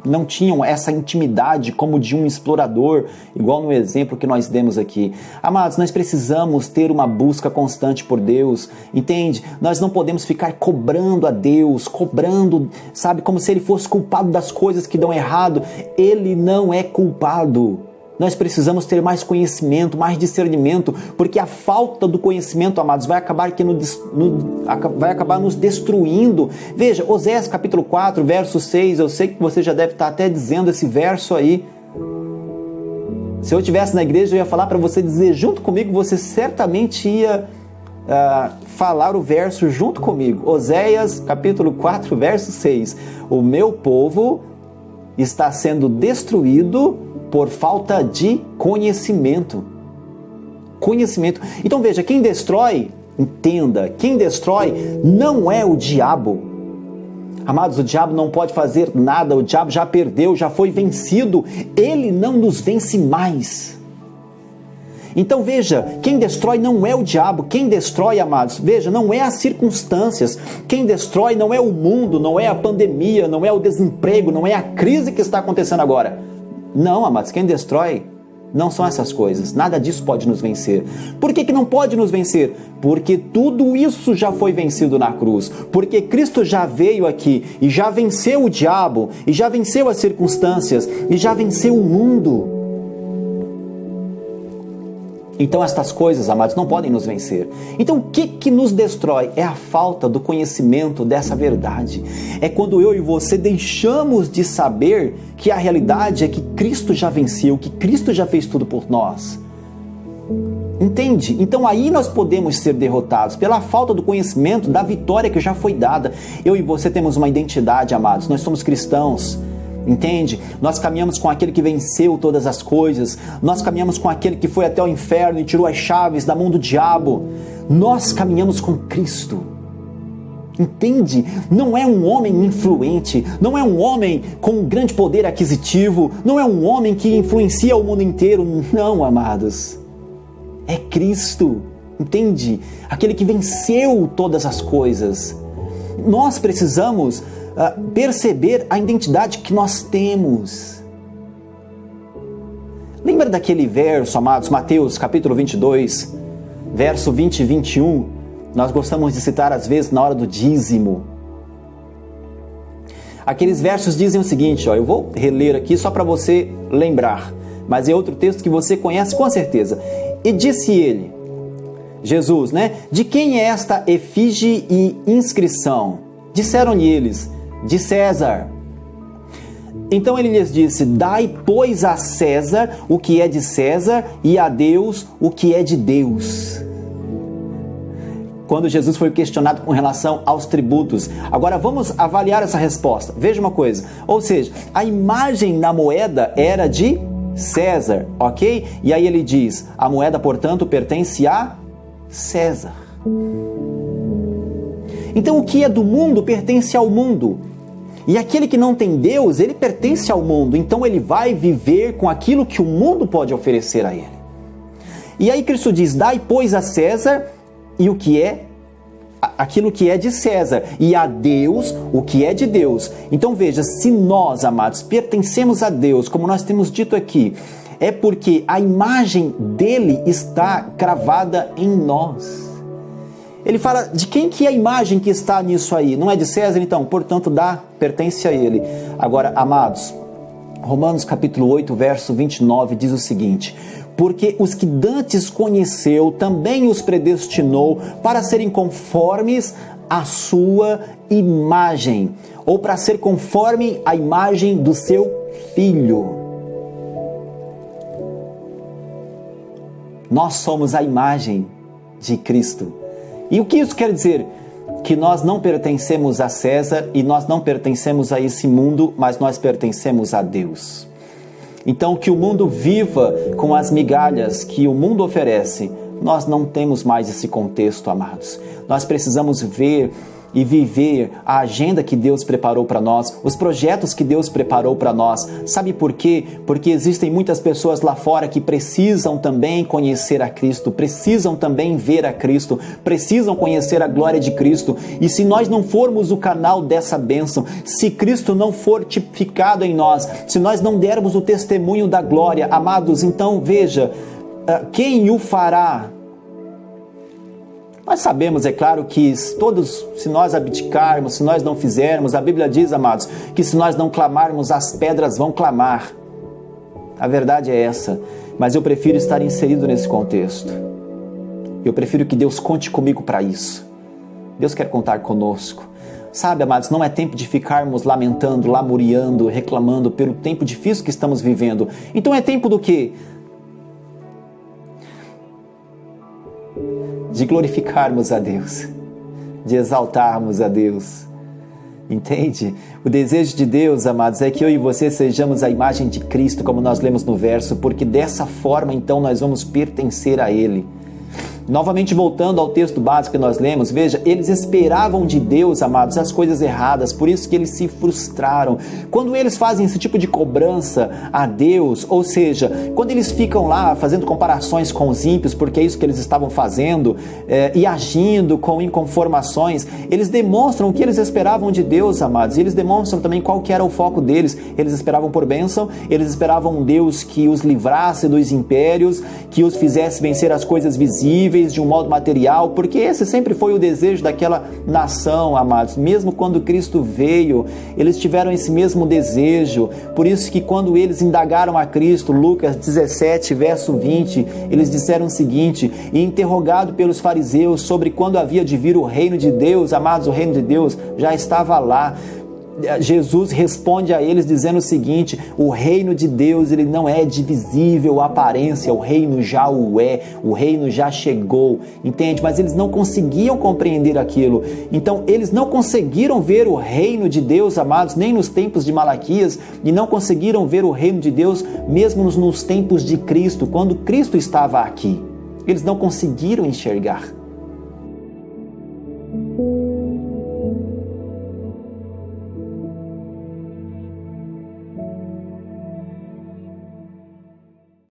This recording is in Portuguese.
não tinham essa intimidade como de um explorador, igual no exemplo que nós demos aqui. Amados, nós precisamos ter uma busca constante por Deus, entende? Nós não podemos ficar cobrando a Deus, cobrando, sabe, como se Ele fosse culpado das coisas que dão errado. Ele não é culpado. Nós precisamos ter mais conhecimento, mais discernimento, porque a falta do conhecimento, amados, vai acabar nos destruindo. Veja, Oséias capítulo 4, verso 6, eu sei que você já deve estar até dizendo esse verso aí. Se eu estivesse na igreja, eu ia falar para você dizer junto comigo, você certamente ia falar o verso junto comigo. Oséias capítulo 4, verso 6. O meu povo está sendo destruído por falta de conhecimento. Conhecimento. Então veja, quem destrói, entenda, quem destrói não é o diabo. Amados, o diabo não pode fazer nada, o diabo já perdeu, já foi vencido, ele não nos vence mais. Então veja, quem destrói não é o diabo, quem destrói, amados, veja, não é as circunstâncias, quem destrói não é o mundo, não é a pandemia, não é o desemprego, não é a crise que está acontecendo agora. Não, amados, quem destrói não são essas coisas, nada disso pode nos vencer. Por que não pode nos vencer? Porque tudo isso já foi vencido na cruz, porque Cristo já veio aqui e já venceu o diabo, e já venceu as circunstâncias, e já venceu o mundo. Então estas coisas, amados, não podem nos vencer. Então o que nos destrói? É a falta do conhecimento dessa verdade. É quando eu e você deixamos de saber que a realidade é que Cristo já venceu, que Cristo já fez tudo por nós. Entende? Então aí nós podemos ser derrotados pela falta do conhecimento da vitória que já foi dada. Eu e você temos uma identidade, amados. Nós somos cristãos. Entende? Nós caminhamos com aquele que venceu todas as coisas. Nós caminhamos com aquele que foi até o inferno e tirou as chaves da mão do diabo. Nós caminhamos com Cristo. Entende? Não é um homem influente, não é um homem com um grande poder aquisitivo, não é um homem que influencia o mundo inteiro. Não, amados. É Cristo. Entende? Aquele que venceu todas as coisas. Nós precisamos perceber a identidade que nós temos. Lembra daquele verso, amados, Mateus capítulo 22, verso 20 e 21? Nós gostamos de citar às vezes na hora do dízimo. Aqueles versos dizem o seguinte, eu vou reler aqui só para você lembrar, mas é outro texto que você conhece com certeza. E disse ele, Jesus, né? De quem é esta efígie e inscrição? Disseram-lhe eles, de César. Então ele lhes disse, dai, pois, a César o que é de César e a Deus o que é de Deus. Quando Jesus foi questionado com relação aos tributos. Agora vamos avaliar essa resposta. Veja uma coisa, ou seja, a imagem na moeda era de César, ok? E aí ele diz, a moeda, portanto, pertence a César. Então o que é do mundo pertence ao mundo. E aquele que não tem Deus, ele pertence ao mundo. Então ele vai viver com aquilo que o mundo pode oferecer a ele. E aí Cristo diz, dai, pois, a César e o que é aquilo que é de César, e a Deus o que é de Deus. Então veja, se nós, amados, pertencemos a Deus, como nós temos dito aqui, é porque a imagem dele está cravada em nós. Ele fala, de quem que é a imagem que está nisso aí? Não é de César, então, portanto, pertence a ele. Agora, amados, Romanos capítulo 8, verso 29 diz o seguinte, porque os que dantes conheceu, também os predestinou para serem conformes à sua imagem, ou para ser conforme à imagem do seu Filho. Nós somos a imagem de Cristo. E o que isso quer dizer? Que nós não pertencemos a César e nós não pertencemos a esse mundo, mas nós pertencemos a Deus. Então, que o mundo viva com as migalhas que o mundo oferece, nós não temos mais esse contexto, amados. Nós precisamos ver e viver a agenda que Deus preparou para nós, os projetos que Deus preparou para nós. Sabe por quê? Porque existem muitas pessoas lá fora que precisam também conhecer a Cristo, precisam também ver a Cristo, precisam conhecer a glória de Cristo. E se nós não formos o canal dessa bênção, se Cristo não for tipificado em nós, se nós não dermos o testemunho da glória, amados, então veja, quem o fará? Nós sabemos, é claro, que se nós abdicarmos, se nós não fizermos, a Bíblia diz, amados, que se nós não clamarmos, as pedras vão clamar. A verdade é essa, mas eu prefiro estar inserido nesse contexto. Eu prefiro que Deus conte comigo para isso. Deus quer contar conosco. Sabe, amados, não é tempo de ficarmos lamentando, lamuriando, reclamando pelo tempo difícil que estamos vivendo. Então é tempo do quê? De glorificarmos a Deus, de exaltarmos a Deus, entende? O desejo de Deus, amados, é que eu e você sejamos a imagem de Cristo, como nós lemos no verso, porque dessa forma, então, nós vamos pertencer a Ele. Novamente voltando ao texto básico que nós lemos, veja, eles esperavam de Deus, amados, as coisas erradas, por isso que eles se frustraram. Quando eles fazem esse tipo de cobrança a Deus, ou seja, quando eles ficam lá fazendo comparações com os ímpios, porque é isso que eles estavam fazendo, e agindo com inconformações, eles demonstram o que eles esperavam de Deus, amados, e eles demonstram também qual que era o foco deles. Eles esperavam por bênção, eles esperavam um Deus que os livrasse dos impérios, que os fizesse vencer as coisas visíveis, de um modo material, porque esse sempre foi o desejo daquela nação, amados. Mesmo quando Cristo veio, eles tiveram esse mesmo desejo. Por isso que quando eles indagaram a Cristo, Lucas 17, verso 20, eles disseram o seguinte: e interrogado pelos fariseus sobre quando havia de vir o reino de Deus, amados, o reino de Deus já estava lá. Jesus responde a eles dizendo o seguinte: o reino de Deus, ele não é de visível aparência, o reino já o é, o reino já chegou, entende? Mas eles não conseguiam compreender aquilo. Então eles não conseguiram ver o reino de Deus, amados, nem nos tempos de Malaquias, e não conseguiram ver o reino de Deus mesmo nos tempos de Cristo, quando Cristo estava aqui. Eles não conseguiram enxergar.